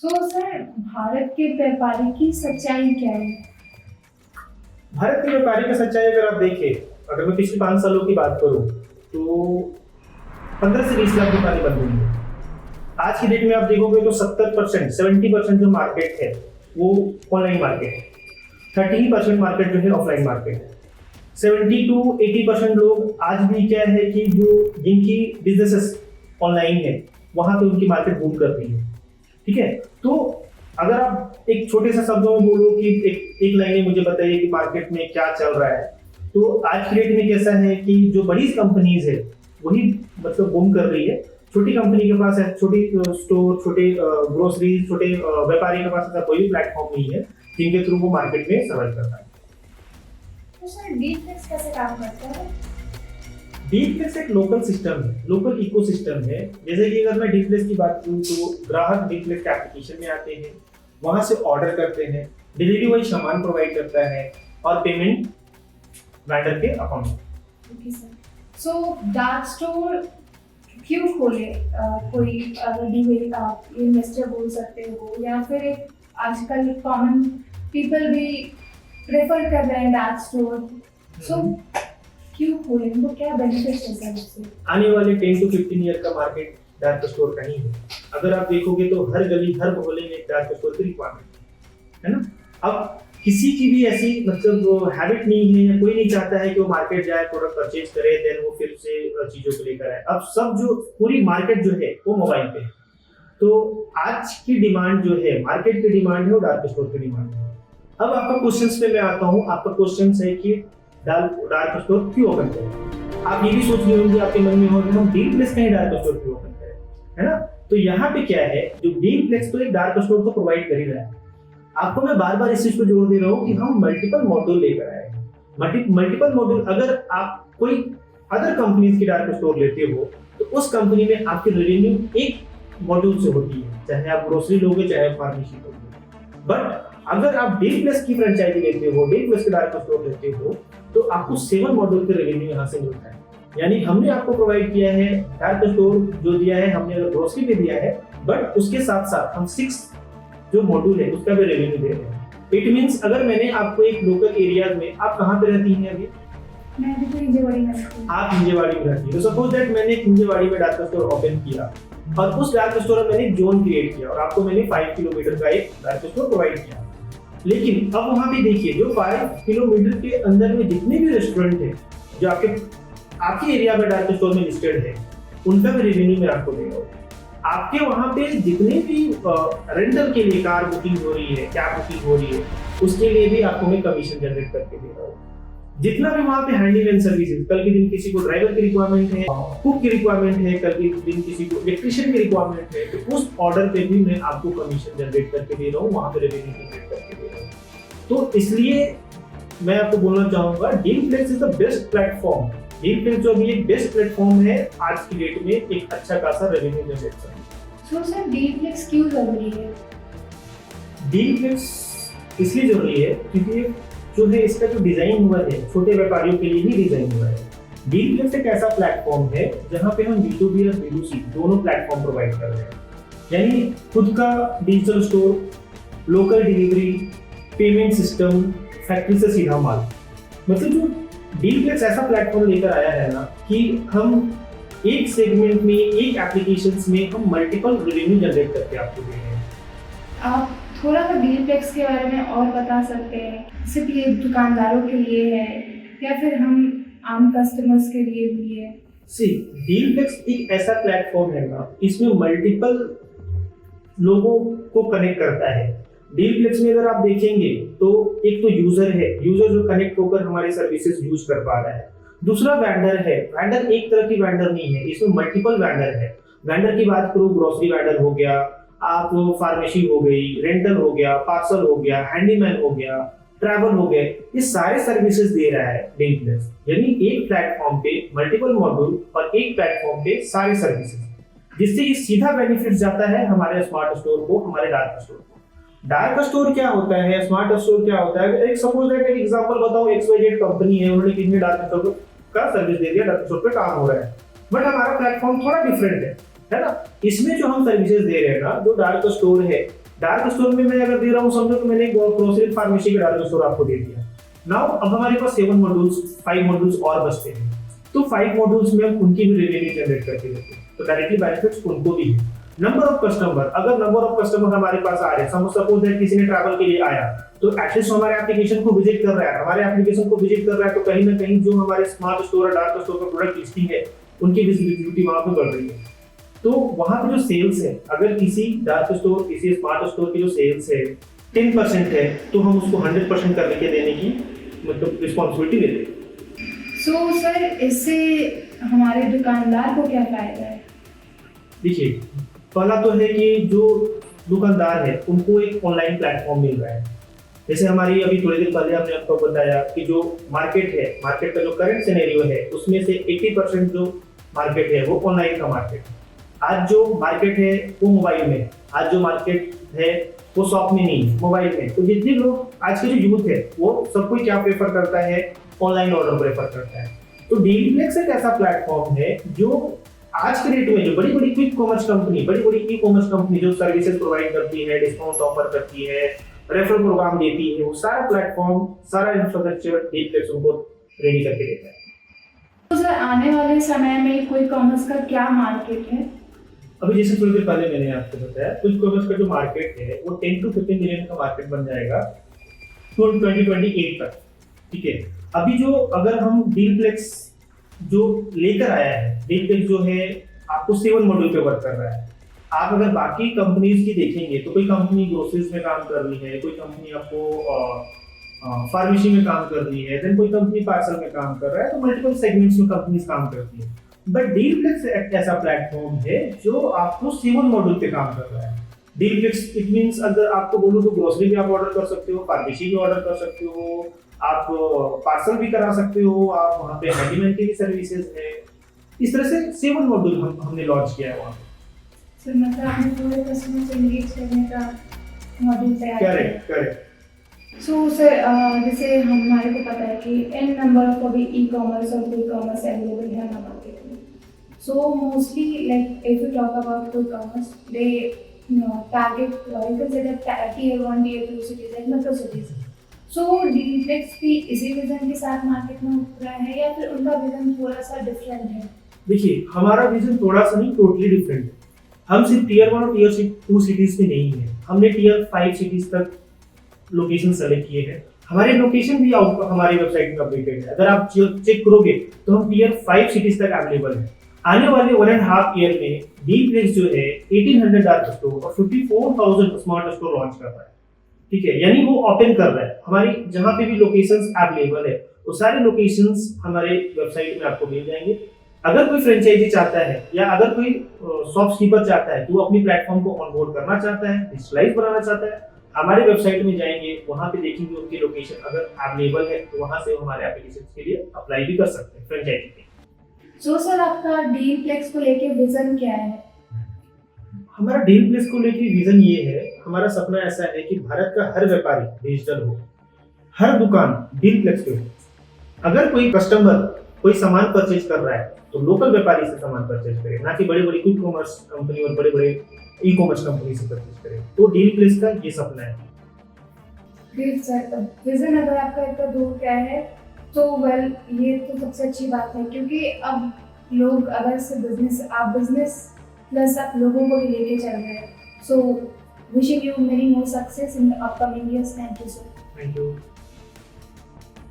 तो सर भारत के व्यापारी की सच्चाई क्या है? भारत की व्यापारी की सच्चाई अगर आप देखें, अगर मैं पिछले 5 सालों की बात करूं तो 15 से 20 लाख दुकानें बंद हुई हैं। आज की डेट में आप देखोगे तो 70%, 70% जो मार्केट है वो ऑनलाइन मार्केट है। 30% मार्केट जो है ऑफलाइन मार्केट है। 70 to 80% लोग आज भी क्या है कि जो जिनकी बिजनेसेस ऑनलाइन है वहां पे उनकी मार्केट बूम कर रही है। ठीक है, तो अगर आप एक छोटे से शब्दों में बोलो कि एक लाइन में मुझे बताइए कि मार्केट में क्या चल रहा है, तो आज की डेट में कैसा है कि जो बड़ी कंपनीज है वही मतलब बूम कर रही है। छोटी कंपनी के पास है, छोटी स्टोर, छोटे ग्रोसरी, छोटे व्यापारी के पास ऐसा कोई प्लेटफॉर्म नहीं है जिनके थ्रू वो मार्केट में सर्वाइव करता है। तो सर डीफ्लेक्स कैसे काम करता है? डीफ्लेक्स एक लोकल सिस्टम है, लोकल इकोसिस्टम है। जैसे कि अगर मैं डीफ्लेक्स की बात करूं तो ग्राहक डीफ्लेक्स के एप्लीकेशन में आते हैं, वहां से ऑर्डर करते हैं, डिलीवरी वही सामान प्रोवाइड करता है और पेमेंट वेंडर के अकाउंट में। Okay sir, so dark store क्यों खोले? कोई आप इन्वेस्टर बोल सकते हो, या फिर एक आजकल कॉमन पीपल भी प्रेफर कर रहे हैं डार्क स्टोर, सो क्यों खोले? उनको क्या बेनिफिट्स है सर उससे? आने वाले 10 to 15 ईयर का मार्केट डार्क स्टोर का ही है। अगर आप देखोगे तो हर गली, हर मोहल्ले में एक डार्क स्टोर की रिक्वायरमेंट है ना। अब किसी की भी ऐसी मतलब हैबिट नहीं है, या कोई नहीं चाहता है कि वो मार्केट जाए, प्रोडक्ट परचेज करे, देन वो फिर से चीजों को लेकर आए। अब सब जो पूरी मार्केट जो है वो मोबाइल पे है। तो आज की डिमांड जो है, मार्केट की डिमांड है, वो डार्क स्टोर की डिमांड है। अब आपका क्वेश्चंस पे मैं आता हूँ। आपका क्वेश्चन है कि डार्क स्टोर क्यों ओपन करें? आप ये भी सोच रहे होंगे, आपके मन में होगा हम डीफ्लेक्स का ही डार्क स्टोर क्यों ओपन करें, है ना। तो यहाँ पे क्या है, जो डीफ्लेक्स तो एक डार्क स्टोर को प्रोवाइड कर ही रहा है। आपको मैं बार बार इस चीज को जोड़ दे रहा हूँ कि हम मल्टीपल मॉड्यूल लेकर आए। मल्टीपल मॉड्यूल, अगर आप कोई अदर कंपनीज की डार्क स्टोर लेते हो तो उस कंपनी में आपकी रेवेन्यू एक मॉड्यूल से होती है, चाहे आप ग्रोसरी लोगे चाहे आप फार्मेसी लोगे। बट अगर आप डीफ्लेक्स की फ्रेंचाइजी लेते हो, डीफ्लेक्स के डार्क स्टोर लेते हो, तो आपको 7 मॉड्यूल के रेवेन्यू यहाँ से मिलता है। यानी हमने आपको प्रोवाइड किया है डार्क स्टोर जो दिया है, हमने अगर ग्रोसरी पे दिया है, बट उसके साथ साथ हम 6 जो मॉड्यूल है उसका भी रेवेन्यू दे रहे हैं। इट मींस अगर मैंने आपको एक लोकल एरिया में, आप कहाँ पे रहती हैं अभी? मैं भी तो हिंजेवाड़ी में रहती हूँ। आप हिंजेवाड़ी में रहती हैं। तो सपोज दैट मैंने एक हिंजेवाड़ी में डार्क स्टोर ओपन किया और उस डार्क स्टोर में मैंने एक जोन क्रिएट किया और आपको मैंने 5 किलोमीटर का एक डार्क स्टोर प्रोवाइड किया। लेकिन अब वहां पे देखिए, जो 5 किलोमीटर के अंदर में जितने भी रेस्टोरेंट है जो आपके एरिया में डार्क स्टोर में लिस्टेड है, उनका भी रेवेन्यू मैं आपको दे रहा हूँ। आपके वहां पे जितने भी रेंटल के लिए कार बुकिंग हो रही है, कैब बुकिंग हो रही है, उसके लिए भी आपको मैं कमीशन जनरेट करके दे रहा हूँ। जितना भी वहां पे हैंडीमैन सर्विसेज, कल के दिन किसी को ड्राइवर की रिक्वायरमेंट है, कुक की रिक्वायरमेंट है, कल के दिन किसी को इलेक्ट्रिशियन की रिक्वायरमेंट है, तो उस ऑर्डर पे भी मैं आपको कमीशन जनरेट करके दे रहा हूँ, वहां पे रेवेन्यू जनरेट करके दे रहा हूँ। तो इसलिए मैं आपको बोलना चाहूंगा, डीफ्लेक्स इज द बेस्ट प्लेटफॉर्म। डीफ्लेक्स जो भी एक बेस्ट प्लेटफॉर्म है आज की डेट में एक अच्छा खासा रेवेन्यू जनरेट करने। सो सर डीफ्लेक्स क्यों जरूरी है? डीफ्लेक्स इसलिए जरूरी है क्योंकि जो है इसका जो डिजाइन हुआ है छोटे व्यापारियों के लिए ही डिजाइन हुआ है। डीफ्लेक्स एक ऐसा प्लेटफॉर्म है जहां पे हम B2B और B2C दोनों प्लेटफॉर्म प्रोवाइड कर रहे हैं। यानी खुद का digital store, local delivery, payment system, factory से सीधा माल। मतलब जो डीफ्लेक्स ऐसा प्लेटफॉर्म लेकर आया है ना कि हम एक सेगमेंट में, एक एप्लीकेशंस में हम मल्टीपल रेवेन्यू जनरेट करके आपको दे रहे हैं। आप थोड़ा सा डीफ्लेक्स के बारे में और बता सकते हैं? सिर्फ ये दुकानदारों के लिए है या फिर हम आम कस्टमर्स के लिए भी है? डीफ्लेक्स एक ऐसा प्लेटफॉर्म है ना, इसमें मल्टीपल लोगों को कनेक्ट करता है। डीफ्लेक्स में अगर आप देखेंगे तो एक तो यूजर है, यूजर जो कनेक्ट होकर हमारे सर्विसेज यूज कर पा रहा है। दूसरा वेंडर है। वेंडर एक तरह की वेंडर नहीं है, इसमें मल्टीपल वेंडर है। वेंडर की बात करूं, ग्रोसरी वेंडर हो गया, आप फार्मेसी हो गई, रेंटल हो गया, पार्सल हो गया, हैंडीमैन हो गया, ट्रैवल हो गए, ये सारे सर्विसेज दे रहा है डीफ्लेक्स। यानी एक प्लेटफॉर्म पे मल्टीपल मॉड्यूल और एक प्लेटफॉर्म पे सारे सर्विसेज, जिससे कि सीधा बेनिफिट जाता है हमारे स्मार्ट स्टोर को, हमारे डार्क स्टोर को। डार्क स्टोर क्या होता है, स्मार्ट स्टोर क्या होता है? एक सपोज दैट एक एग्जांपल बताओ, XYZ कंपनी है, उन्होंने किसी डार्क स्टोर का सर्विस दे दिया, डार्क स्टोर पे काम हो रहा है, बट हमारा प्लेटफॉर्म थोड़ा डिफरेंट है ना। इसमें जो हम सर्विसेज दे रहे हैं ना, जो डार्क स्टोर है डार्क स्टोर में मैं अगर दे रहा हूँ, समझो कि मैंने ग्रोसरी फार्मेसी का डार्क स्टोर आपको दे दिया। नाउ अब हमारे पास 7 मॉड्यूल्स 5 मॉड्यूल्स और बचते हैं, तो 5 मॉड्यूल्स में हम उनकी भी रेवेन्यू जनरेट करके देते हैं, तो डायरेक्टली बेनिफिट्स उनको भी है। नंबर ऑफ कस्टमर, अगर नंबर ऑफ कस्टमर हमारे पास आ रहे हैं, सपोज दैट किसी ने ट्रैवल के लिए आया तो एटलीस्ट हमारे एप्लीकेशन को विजिट कर रहा है, हमारे एप्लीकेशन को विजिट कर रहा है, तो कहीं ना कहीं जो हमारे स्मार्ट स्टोर और डार्क स्टोर का प्रोडक्ट लिस्टिंग है उनकी विजिबिलिटी वहां पे बढ़ रही है। तो वहां पे जो सेल्स है, अगर किसी डार्क स्टोर किसी स्मार्ट स्टोर की जो सेल्स है 10% है, तो हम उसको 100% करने के देने की मतलब रिस्पॉन्सिबिलिटी लेते हैं। सो सर, इससे हमारे दुकानदार को क्या फायदा है? देखिए, पहला तो है कि जो दुकानदार है उनको एक ऑनलाइन प्लेटफॉर्म मिल रहा है। जैसे हमारी अभी थोड़ी देर पहले हमने आपको बताया कि जो मार्केट है, मार्केट का जो करंट सिनेरियो है उसमें से 80% जो मार्केट है वो ऑनलाइन का मार्केट है। आज जो मार्केट है वो मोबाइल में, आज जो मार्केट है वो शॉप में नहीं, मोबाइल में। तो जितने लोग आज के जो यूथ है वो सब कोई क्या प्रेफर करता है, ऑनलाइन ऑर्डर प्रेफर करता है। तो डेलीफ्लेक्स एक ऐसा प्लेटफॉर्म है जो आज के डेट में जो बड़ी बड़ी क्विक कॉमर्स कंपनी, बड़ी बड़ी ई कॉमर्स कंपनी जो सर्विसेज प्रोवाइड करती है, डिस्काउंट ऑफर करती है, रेफरल प्रोग्राम देती है, वो सारा प्लेटफॉर्म, सारा इंफ्रास्ट्रक्चर डेलीफ्लेक्स उनको रेडी करके देता है। तो सर, आने वाले समय में क्विक कॉमर्स का क्या मार्केट है? अभी जैसे थोड़ी देर पहले मैंने आपको बताया, क्विक कॉमर्स का जो मार्केट है वो 10 to 15 मिलियन का मार्केट बन जाएगा 2028 तक। ठीक है, अभी जो अगर हम डीलफ्लेक्स जो लेकर आया है, डीलफ्लेक्स जो है आपको 7 मॉड्यूल पे वर्क कर रहा है। आप अगर बाकी कंपनीज की देखेंगे तो कोई कंपनी ग्रोसरीज में काम कर रही है, कोई कंपनी आपको फार्मेसी में काम कर रही है, देन कोई कंपनी पार्सल में काम कर रहा है, तो मल्टीपल सेगमेंट्स में कंपनीज काम करती है। बट डीलफ्लेक्स एक ऐसा प्लेटफॉर्म है जो आपको 7 मॉड्यूल पे काम कर रहा है। डीलफ्लेक्स इट मींस अगर आपको बोलूं तो ग्रोसरी भी आप ऑर्डर कर सकते हो, फार्मेसी भी ऑर्डर कर सकते हो, आप पार्सल भी करा सकते हो, आप वहाँ पे हैंडीमैन की भी सर्विसेज है। इस तरह से 7 मॉड्यूल हमने लॉन्च किया है वहाँ पे। सर, मतलब आपने पूरे कस्टमर से एंगेज करने का मॉड्यूल तैयार किया। करेक्ट। सो सर, जैसे हमारे को पता है कि एन नंबर ऑफ अभी ई कॉमर्स और क्विक कॉमर्स अवेलेबल है हमारे मार्केट में। So mostly like if you talk about quick commerce, they target you can say that tier 1 tier 2 cities like metro cities. सो डीलफ्लेक्स भी इसी विजन के साथ market में उतरा है या फिर उनका विजन थोड़ा सा डिफरेंट है? देखिए, हमारा विजन थोड़ा सा नहीं, टोटली डिफरेंट है। हम सिर्फ टियर 1 और टियर 2 सिटीज में नहीं है, हमने टियर 5 सिटीज तक लोकेशन सेलेक्ट किए हैं। हमारे लोकेशन भी हमारी वेबसाइट में अपडेटेड है। अगर आप चेक करोगे तो हम टियर 5 सिटीज तक अवेलेबल है। आने वाले 1.5 ईयर में डीलफ्लेक्स जो है 1800 डार्क स्टोर और 54,000 स्मार्ट स्टोर लॉन्च कर रहा है। ठीक है, यानी वो ओपन कर रहा है। हमारी जहां पे भी लोकेशंस अवेलेबल है वो सारे लोकेशंस हमारे वेबसाइट में आपको मिल जाएंगे। अगर कोई फ्रेंचाइजी चाहता है या अगर कोई शॉपकीपर चाहता है तो वो अपनी प्लेटफॉर्म को ऑनबोर्ड करना चाहता है, डिजिटलाइज बनाना चाहता है, हमारे वेबसाइट में जाएंगे, वहां पे देखेंगे उनकी लोकेशन अगर अवेलेबल है तो वहां से हमारे एप्लीकेशन के लिए अप्लाई भी कर सकते हैं फ्रेंचाइजी के। सो सर, आपका डीलफ्लेक्स को लेके विजन क्या है? हमारा डीलफ्लेक्स को लेके विजन ये है, हमारा सपना ऐसा है कि भारत का हर व्यापारी डिजिटल हो, हर दुकान डीलफ्लेक्स पे हो। अगर कोई कस्टमर कोई सामान परचेज कर रहा है तो लोकल व्यापारी से सामान परचेज करे, ना कि बड़ी बड़ी क्विक कॉमर्स कंपनी और बड़े बड़े ई कॉमर्स कंपनी से परचेज करे। तो डीलफ्लेक्स का ये सपना है। ग्रेट सर, विजन अगर आपका इतना दूर क्या है तो वेल ये तो सबसे अच्छी बात है, क्योंकि अब लोग अगर से बिजनेस प्लस आप लोगों को भी लेके चल रहे हैं। So wishing you many more success in the upcoming years. Thank you sir. Thank you.